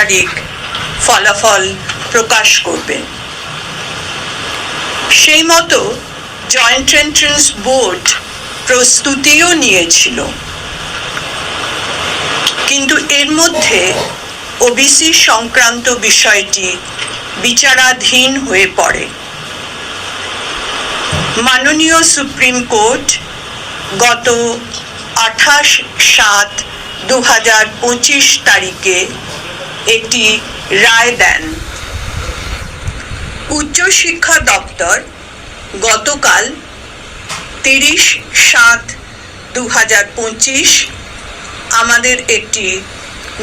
তারিখ ফলাফল প্রকাশ করবেন। সেই মতো জয়েন্ট এন্ট্রান্স বোর্ড প্রস্তুতিও নিয়েছিল, কিন্তু এর মধ্যে ওবিসি সংক্রান্ত বিষয়টি বিচারাধীন হয়ে পড়ে। মাননীয় সুপ্রিম কোর্ট গত 28/7/2025 তারিখে একটি রায় দেন। উচ্চশিক্ষা দপ্তর গতকাল 30/7/2025 আমাদের একটি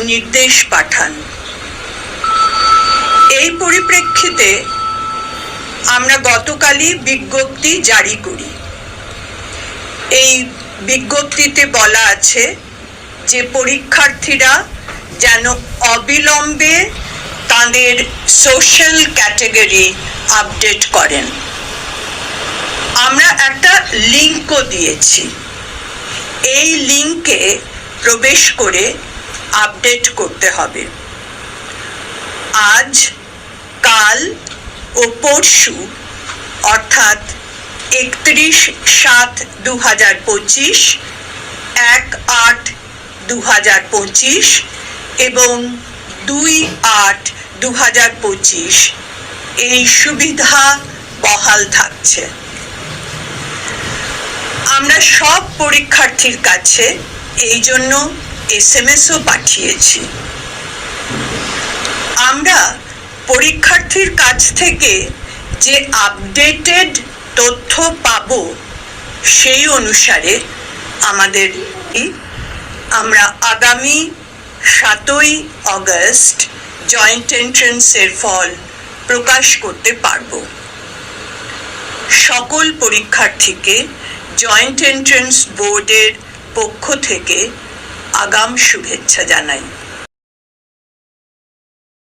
নির্দেশ পাঠান। এই পরিপ্রেক্ষিতে আমরা গতকালই বিজ্ঞপ্তি জারি করি। এই বিজ্ঞপ্তিতে বলা আছে যে পরীক্ষার্থীরা যেন অবিলম্বে তাদের সোশ্যাল ক্যাটাগরি আপডেট করেন। আমরা একটা লিঙ্কও দিয়েছি। এই লিঙ্কে প্রবেশ করে আপডেট করতে হবে। আজ, কাল ও পরশু অর্থাৎ 31/7/2025, 1/8/2025 এবং 2/8/2025 এই সুবিধা বহাল থাকছে। আমরা সব পরীক্ষার্থীর কাছে এই জন্য SMS-ও পাঠিয়েছি। আমরা পরীক্ষার্থীর কাছ থেকে যে আপডেটেড তথ্য পাব সেই অনুসারে আমরা আগামী 7ই অগস্ট জয়েন্ট এন্ট্রান্সের ফল প্রকাশ করতে পারব। সকল পরীক্ষার্থীকে জয়েন্ট এন্ট্রান্স বোর্ডের পক্ষ থেকে আগাম শুভেচ্ছা জানাই।